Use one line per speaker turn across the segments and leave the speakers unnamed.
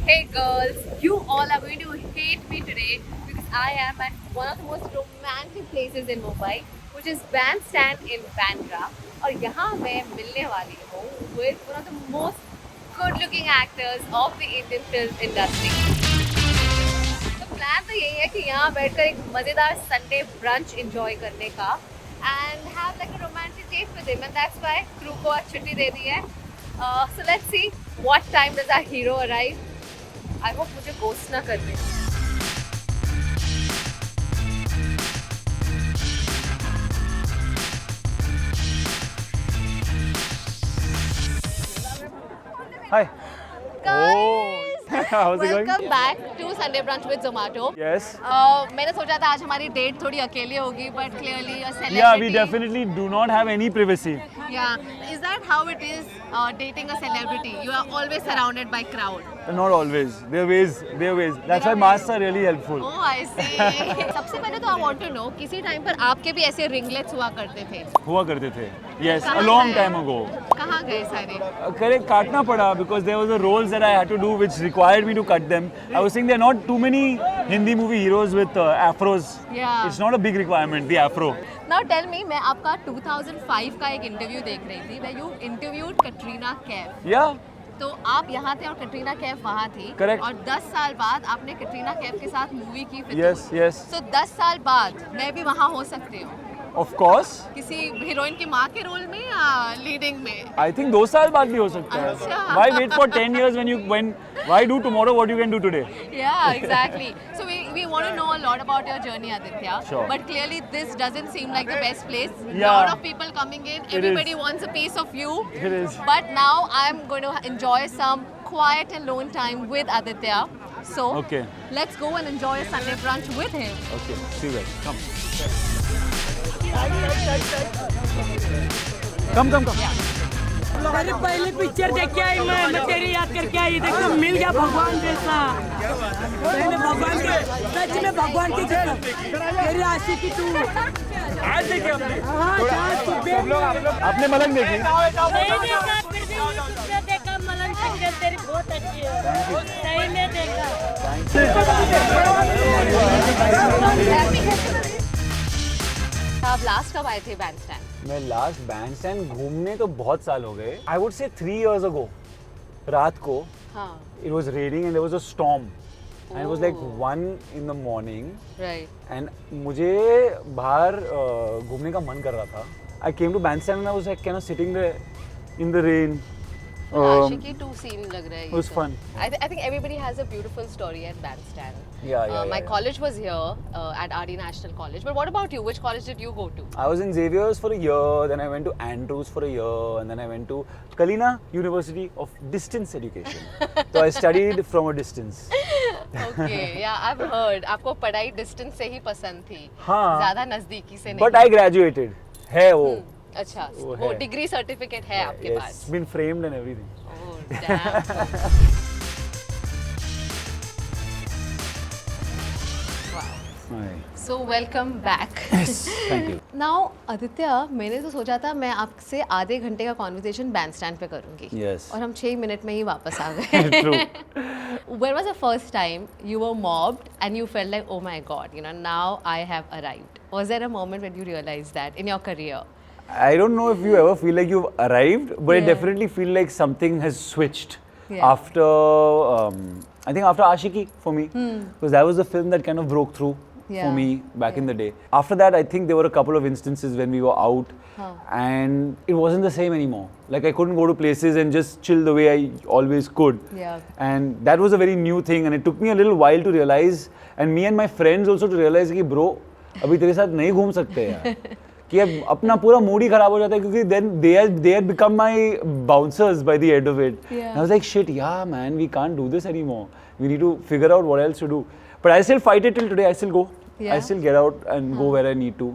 Hey girls, you all are going to hate me today because I am at one of the most romantic places in Mumbai, which is Bandstand in Bandra. और यहाँ मैं मिलने वाली हूँ with one of the most good-looking actors of the Indian film industry. तो plan तो यही है कि यहाँ बैठकर एक मज़ेदार Sunday brunch enjoy करने का and have like a romantic date with him, and that's why crew को आज छुट्टी दे दी है. So let's see what time does our hero arrive. I hope मुझे ghost ना कर दे.
Hi.
Guys,
How's it going?
welcome back to Sunday Brunch with Zomato.
Yes.
मैंने सोचा था आज हमारी डेट थोड़ी अकेली होगी, but clearly a celebrity.
Yeah, we definitely do not have any privacy.
Yeah, is that how it is dating a celebrity? You are always surrounded by crowd.
Not always. There are ways. That's why masks are really helpful.
Oh, I see. सबसे पहले तो I want to know, किसी time पर आपके भी ऐसे ringlets हुआ करते थे?
हुआ करते थे. Yes,
कहाँ
a long
गए?
time ago.
कहाँ गए सारे?
Correct, काटना पड़ा because there was the roles that I had to do which required me to cut them. I was saying there are not too many Hindi movie heroes with afros.
Yeah.
It's not a big requirement, the afro.
Now tell me, मैं आपका 2005 का एक interview देख रही थी where you interviewed Katrina Kaif.
Yeah.
तो आप यहाँ थे और कटरीना कैफ वहाँ थी.
Correct.
और 10 साल बाद आपने कटरीना कैफ के साथ मूवी की फितूर.
Yes, yes.
So 10 साल बाद मैं भी वहाँ हो सकती हूँ
Of course.
किसी हीरोइन की माँ के रोल में या लीडिंग में.
I think 2 साल बाद भी हो सकता है.
अच्छा.
Why wait for 10 years why do tomorrow what you can do today?
Yeah, exactly. So we want to know a lot about your journey, Aditya.
Sure.
But clearly this doesn't seem like the best place.
Yeah.
Lot of people coming in.
It
Everybody
is.
wants a piece of you.
It is.
But now I'm going to enjoy some quiet and lone time with Aditya. So
Okay.
let's go and enjoy a Sunday brunch with him.
Okay, see you guys. Come. Come.
अरे पहले picture देख के आई मैं तेरी याद करके आई. देखो मिल गया भगवान जैसा. पहले भगवान के सच में भगवान की कसम तेरी आशिकी तू.
आज देखिए हमने.
हाँ चाँद तू देख.
आपने मलंग देखी?
नहीं देखा फिर भी यूट्यूब पे देखा. मलन सिंगर तेरी बहुत अच्छी है. सही में देखा.
आप लास्ट कब आए थे बैंडस्टैंड?
मैं लास्ट बैंडस्टैंड घूमने तो बहुत साल हो गए. I would say 3 years ago. रात को.
हाँ.
It was raining and there was a storm. And it was like
Oh.
1 in the morning.
Right.
And मुझे बाहर घूमने का मन कर रहा था. I came to bandstand and I was like kind of sitting there in the rain.
Aashiqui 2 scene लग रहा है.
It was fun.
I think everybody has a beautiful story at Bandstand.
Yeah.
My college was here at RD National College. But what about you? Which college did you go to?
I was in Xavier's for a year, then I went to Andrews for a year, and then I went to Kalina University of Distance Education. So I studied from a distance.
Okay, yeah, I've heard. आपको पढ़ाई distance से ही पसंद थी.
हाँ.
ज़्यादा नज़दीकी से नहीं.
But I graduated. है वो.
अच्छा,
वो
वो
है.
डिग्री सर्टिफिकेट है आपके
Yes,
pass.
been framed and everything.
Oh, damn.
Hi.
So welcome back.
Thank you.
Now Aditya, मैंने तो सोचा था मैं आपसे आधे घंटे का कॉन्वर्सेशन बैंडस्टैंड पे करूंगी.
Yes.
और हम 6 मिनट में ही वापस आ गए.
True.
When was the first time you were mobbed and you felt like, oh my God, now I have arrived? Was there a moment when you realized that in your career?
I don't know if you ever feel like you've arrived, but I
Yeah.
definitely feel like something has switched
Yeah.
after, I think after Ashiki for me, because that was the film that kind of broke through
Yeah.
for me back in the day. After that, I think there were a couple of instances when we were out and it wasn't the same anymore. Like I couldn't go to places and just chill the way I always could.
Yeah.
And that was a very new thing and it took me a little while to realize, and me and my friends also to realize कि bro, अभी तेरे साथ नहीं घूम सकते यार. कि अब अपना पूरा मूड ही खराब हो जाता है क्योंकि then they had become my bouncers by the end of it.
Yeah.
And I was like shit, yeah man, we can't do this anymore. We need to figure out what else to do. But I still fight it till today. I still go.
Yeah.
I still get out and go where I need to.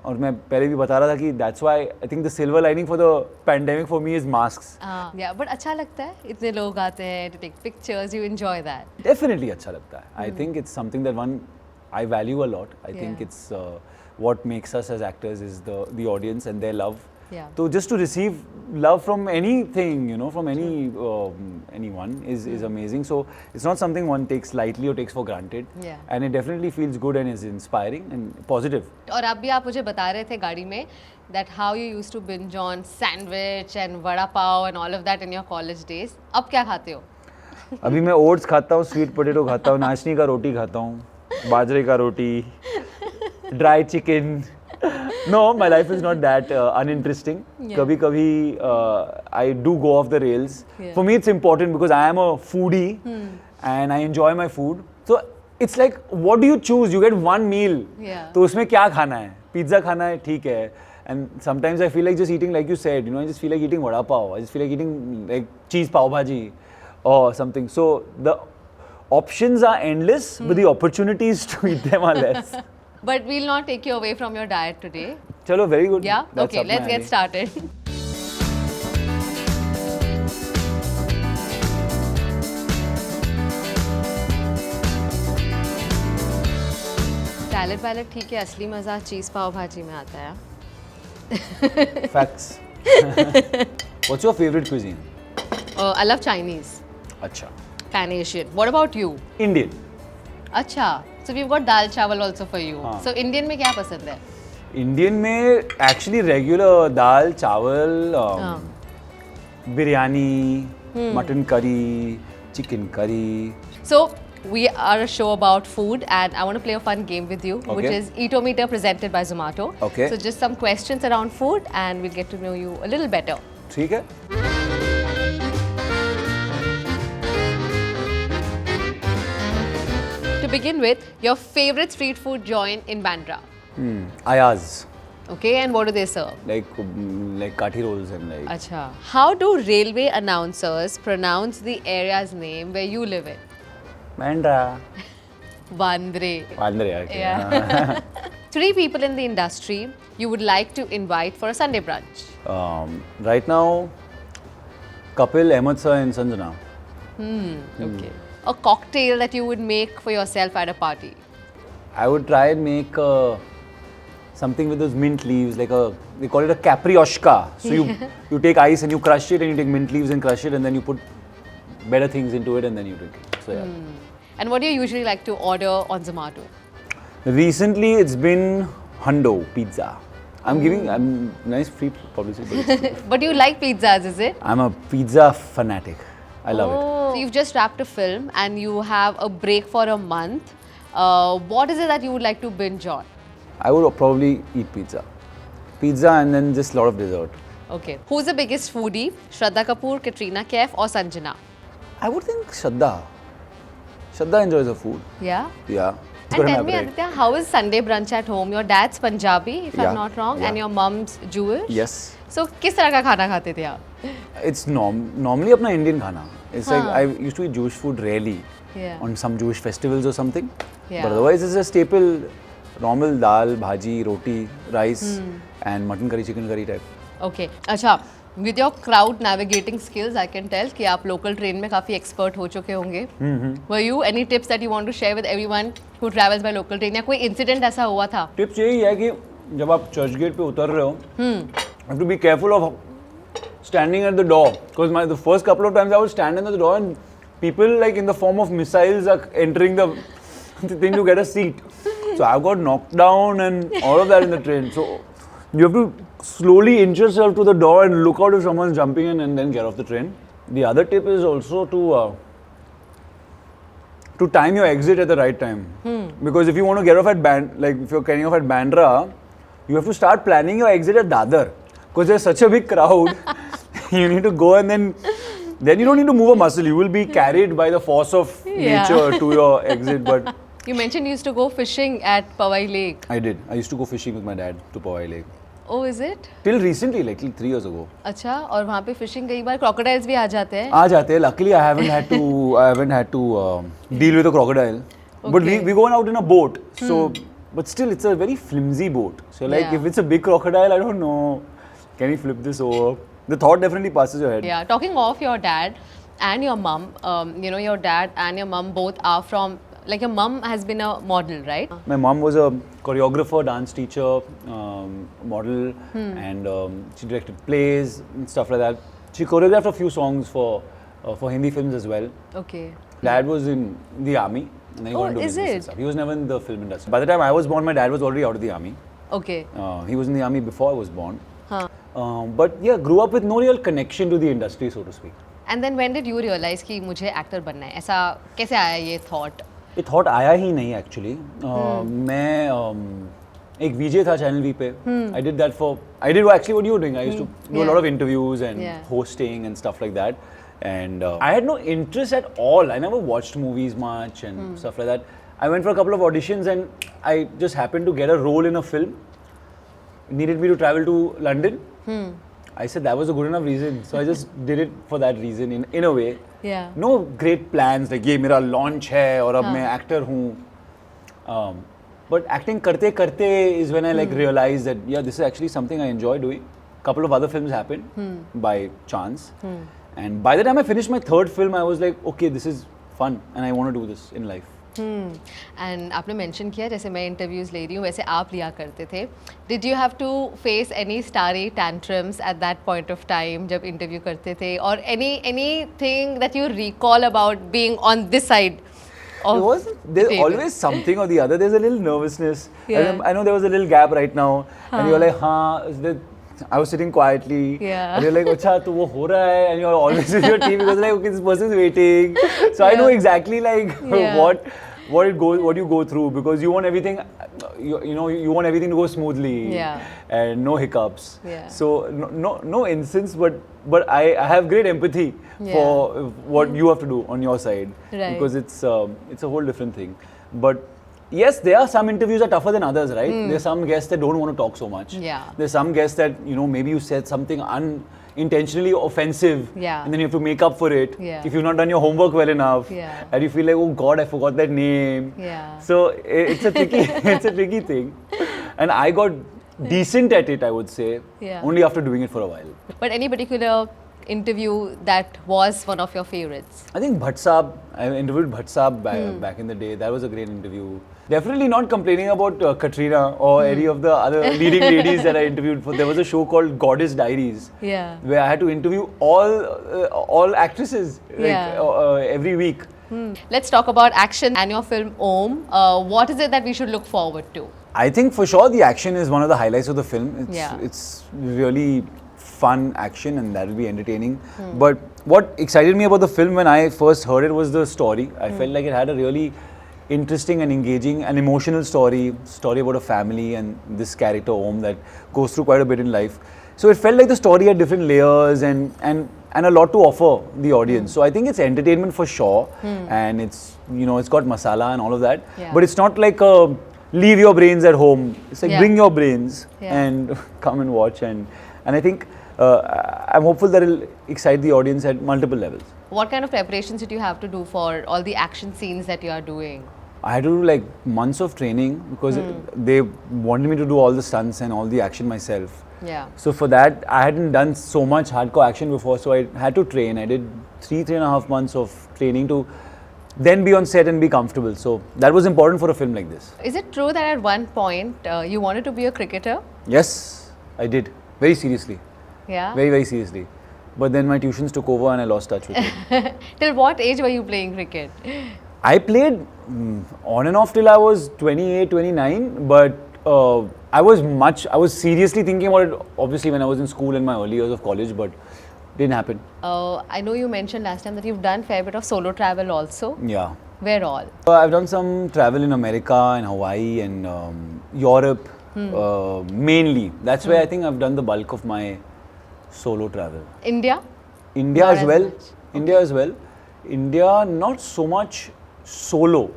और मैं पहले भी बता रहा था कि that's why I think the silver lining for the pandemic for me is masks.
Yeah, but अच्छा लगता है. इतने लोग आते हैं to take pictures. You enjoy that.
Definitely अच्छा लगता है. I think it's something that I value a lot. I think
Yeah.
it's what makes us as actors is the audience and their love.
Yeah.
So just to receive love from anything, you know, from anyone is amazing. So it's not something one takes lightly or takes for granted.
Yeah.
And it definitely feels good and is inspiring and positive.
और अभी आप मुझे बता रहे थे गाड़ी में that how you used to binge on sandwich and vada pav and all of that in your college days. अब क्या खाते हो?
अभी मैं ओट्स खाता हूँ, स्वीट पोटैटो खाता हूँ, नाचनी का रोटी खाता हूँ, बाजरे का रोटी, dry chicken. No, my life is not that uninteresting.
Yeah.
कभी-कभी I do go off the rails.
Yeah.
For me, it's important because I am a foodie and I enjoy my food. So it's like, what do you choose? You get one meal.
Yeah.
तो उसमें क्या खाना है? Pizza खाना है, ठीक है. And sometimes I feel like just eating, like you said, you know, I just feel like eating vada pav. I just feel like eating like cheese pav bhaji or something. So the options are endless, but the opportunities to eat them are less.
But we'll not take you away from your diet today.
Chalo, very good.
Yeah?
That's
Okay,
up my
let's get
alley.
started. Salad वैलेड ठीक है, असली मज़ा चीज़ पाव भाजी में आता है.
Facts. What's your favorite cuisine?
I love Chinese,
Acha.
Pan Asian. What about you?
Indian.
अच्छा, so we've got दाल चावल also for you.
हाँ.
So Indian में क्या पसंद है?
Indian में actually regular दाल चावल, biryani, mutton curry, chicken curry.
So we are a show about food and I want to play a fun game with you, which
Okay.
is EATOMETER presented by Zomato.
Okay.
So just some questions around food and we'll get to know you a little better.
ठीक है?
To begin with, your favorite street food joint in Bandra.
Ayaz.
Okay, and what do they serve?
Like kathi rolls and like.
Acha. How do railway announcers pronounce the area's name where you live in?
Bandra.
Bandre.
Bandra, okay.
Yeah. 3 people in the industry you would like to invite for a Sunday brunch.
Right now, Kapil, Ahmed sir and Sanjana.
Okay. A cocktail that you would make for yourself at a party.
I would try and make something with those mint leaves, like they call it a caprioshka. So you take ice and you crush it, and you take mint leaves and crush it, and then you put better things into it, and then you drink it. So yeah.
And what do you usually like to order on Zomato?
Recently, it's been Hundo pizza. I'm nice free publicity. But it's-
But you like pizzas, is it?
I'm a pizza fanatic. I love it.
So you've just wrapped a film and you have a break for a month. What is it that you would like to binge on?
I would probably eat pizza. Pizza and then just a lot of dessert.
Okay. Who's the biggest foodie? Shraddha Kapoor, Katrina Kaif or Sanjana?
I would think Shraddha. Shraddha enjoys her food.
Yeah?
Yeah. It's
And
got an
tell me,
appetite.
Aditya, how is Sunday brunch at home? Your dad's Punjabi, if
Yeah,
I'm not wrong,
yeah.
and your mom's Jewish?
Yes.
So, किस तरह का खाना खाते थे आप?
It's normally apna Indian khana. It's like I used to eat Jewish food rarely
Yeah.
on some Jewish festivals or something.
Yeah.
But otherwise, it's a staple, normal dal, bhaji, roti, rice, and mutton curry, chicken curry type.
Okay. अच्छा, with your crowd navigating skills, I can tell कि आप local train में काफी expert हो चुके होंगे. Were you any tips that you want to share with everyone who travels by local train? या कोई incident ऐसा हुआ था?
Tips यही है कि जब आप चर्च गेट पे उतर रहे हो, you have to be careful of standing at the door. Because the first couple of times I would stand at the door and people like in the form of missiles are entering the thing to get a seat. So I got knocked down and all of that in the train. So you have to slowly inch yourself to the door and look out if someone's jumping in and then get off the train. The other tip is also to time your exit at the right time. Because if you want to get off at if you're getting off at Bandra, you have to start planning your exit at Dadar. Because there's such a big crowd, you need to go and then you don't need to move a muscle. You will be carried by the force of
Yeah.
nature to your exit. But
You mentioned you used to go fishing at Powai Lake.
I did. I used to go fishing with my dad to Powai Lake.
Oh, is it?
Till recently, like 3 years ago.
अच्छा, और वहाँ पे fishing कई बार crocodiles भी आ जाते हैं.
aa jate. Luckily, I haven't had to deal with a crocodile. But
Okay.
we go out in a boat. So, but still, it's a very flimsy boat. So, like,
Yeah.
if it's a big crocodile, I don't know. Can you flip this over? The thought definitely passes your head.
Yeah, talking of your dad and your mum, your dad and your mum both are from like your mum has been a model, right?
My mom was a choreographer, dance teacher, model, and she directed plays and stuff like that. She choreographed a few songs for Hindi films as well.
Okay.
Dad was in the army. And then he got into
is
business and
it?
stuff. He was never in the film industry. By the time I was born, my dad was already out of the army.
Okay.
He was in the army before I was born.
Huh.
But yeah, grew up with no real connection to the industry, so to speak.
And then when did you realize कि मुझे actor बनना है? ऐसा कैसे आया ये thought?
ये thought आया ही नहीं actually. मैं एक VJ था Channel V पे. I did actually what you were doing. I used to do a lot of interviews and hosting and stuff like that. And I had no interest at all. I never watched movies much and stuff like that. I went for a couple of auditions and I just happened to get a role in a film. It needed me to travel to London. I said that was a good enough reason. So I just did it for that reason in a way.
Yeah.
No great plans like ये मेरा launch है और अब मैं actor हूँ. But acting करते करते is when I like realized that yeah, this is actually something I enjoy doing. Couple of other films happened by chance. And by the time I finished my third film, I was like, okay, this is fun and I want to do this in life.
And आपने mention किया जैसे मैं interviews ले रही हूँ वैसे आप लिया करते थे. Did you have to face any starry tantrums at that point of time जब interview करते थे? Or anything that you recall about being on this side?
There's always something or the other. There's a little nervousness.
Yeah.
I know there was a little gap right now, and you're like, हाँ. I was sitting quietly.
Yeah.
And you're like, अच्छा तो वो हो रहा है, and you're always with your team because like, okay, this person's waiting. So I know exactly like what you go through because you want everything, you want everything to go smoothly.
Yeah.
And no hiccups.
Yeah.
So no instance, but I have great empathy for what you have to do on your side because it's a whole different thing. But yes, there are some interviews that are tougher than others, right? There's some guests that don't want to talk so much.
Yeah.
There's some guests that maybe you said something unintentionally offensive, and then you have to make up for it if you've not done your homework well enough, and you feel like, oh God, I forgot that name.
Yeah.
So it's a tricky thing, and I got decent at it, I would say, only after doing it for a while.
But any particular interview that was one of your favorites?
I think Bhatt Saab, I interviewed Bhatt Saab back in the day. That was a great interview. Definitely not complaining about Katrina or any of the other leading ladies that I interviewed for. There was a show called Goddess Diaries, where I had to interview all actresses every week.
Let's talk about action and your film Om. What is it that we should look forward to?
I think for sure the action is one of the highlights of the film. It's really fun action and that will be entertaining. But what excited me about the film when I first heard it was the story. I felt like it had a really interesting and engaging and emotional story about a family and this character Om that goes through quite a bit in life. So it felt like the story had different layers and a lot to offer the audience. So I think it's entertainment for sure, and it's it's got masala and all of that. But it's not like leave your brains at home. It's like bring your brains and come and watch and I think I'm hopeful that it'll excite the audience at multiple levels.
What kind of preparations did you have to do for all the action scenes that you are doing?
I had to do like months of training because they wanted me to do all the stunts and all the action myself.
Yeah.
So for that, I hadn't done so much hardcore action before, so I had to train. I did 3.5 months of training to then be on set and be comfortable. So that was important for a film like this.
Is it true that at one point you wanted to be a cricketer?
Yes, I did. Very seriously.
Yeah.
Very, very seriously. But then my tuitions took over and I lost touch with it.
Till what age were you playing cricket?
I played on and off till I was 28, 29, but I was seriously thinking about it obviously when I was in school in my early years of college, but didn't happen.
I know you mentioned last time that you've done fair bit of solo travel also.
Yeah.
Where all?
I've done some travel in America and Hawaii and Europe mainly. That's where I think I've done the bulk of my solo travel.
India?
India as well. India as well. India not so much solo.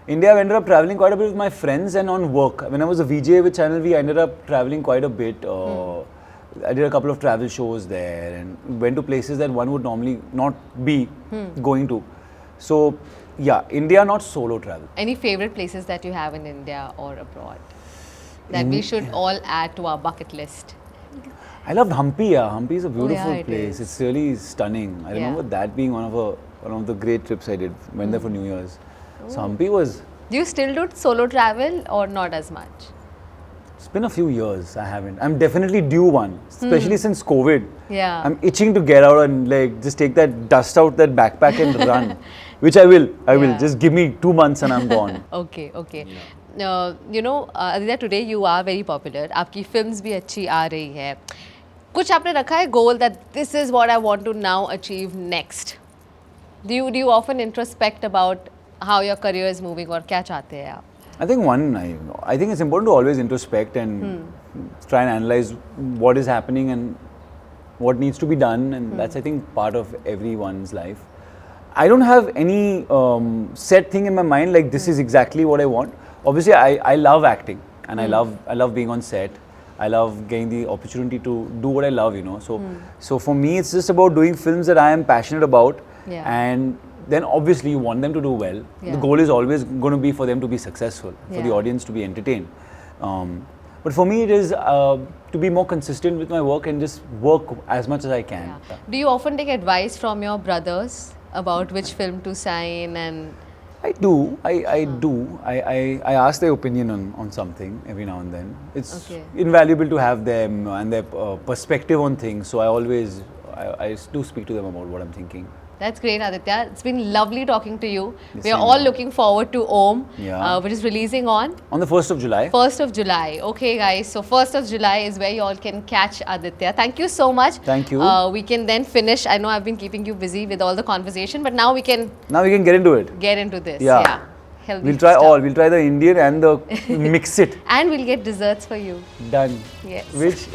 India, I ended up traveling quite a bit with my friends and on work. When I was a VJ with Channel V, I ended up traveling quite a bit. I did a couple of travel shows there and went to places that one would normally not be going to. So yeah, India not solo travel.
Any favorite places that you have in India or abroad that we should all add to our bucket list?
I loved Hampi. Yeah. Hampi is a beautiful
Is.
place. It's really stunning. I remember that being one of the great trips I did. Went there for New Year's. So Hampi was.
Do you still do solo travel or not as much?
It's been a few years. I haven't. I'm definitely due one, especially since COVID.
Yeah.
I'm itching to get out and like just take that dust out that backpack and run, which I will. I will.
Yeah.
Just give me 2 months and I'm gone.
Okay, okay. You know, Aditya, today you are very popular. आपकी films भी अच्छी आ रही है. कुछ आपने रखा है goal that this is what I want to now achieve next? Do you often introspect about how your career is moving और क्या चाहते हैं आप?
I think I think it's important to always introspect and try and analyze what is happening and what needs to be done, and that's I think part of everyone's life. I don't have any set thing in my mind like this is exactly what I want. Obviously, I love acting and I love being on set. I love getting the opportunity to do what I love, you know. So for me, it's just about doing films that I am passionate about, and then obviously you want them to do well. The goal is always going to be for them to be successful, for the audience to be entertained. But for me, it is to be more consistent with my work and just work as much as I can.
Yeah. Do you often take advice from your brothers about which film to sign and?
I do. I do. I ask their opinion on something every now and then. It's invaluable to have them and their perspective on things. So I do speak to them about what I'm thinking.
That's great, Aditya. It's been lovely talking to you. We are all looking forward to Om, which is releasing on
the 1st of July.
1st of July. Okay, guys. So 1st of July is where you all can catch Aditya. Thank you so much.
Thank you.
We can then finish. I know I've been keeping you busy with all the conversation, but now we can
get into it.
Get into this.
Yeah.
Healthy
we'll try
stuff.
all. We'll try the Indian and the mix it.
And we'll get desserts for you.
Done.
Yes.
Which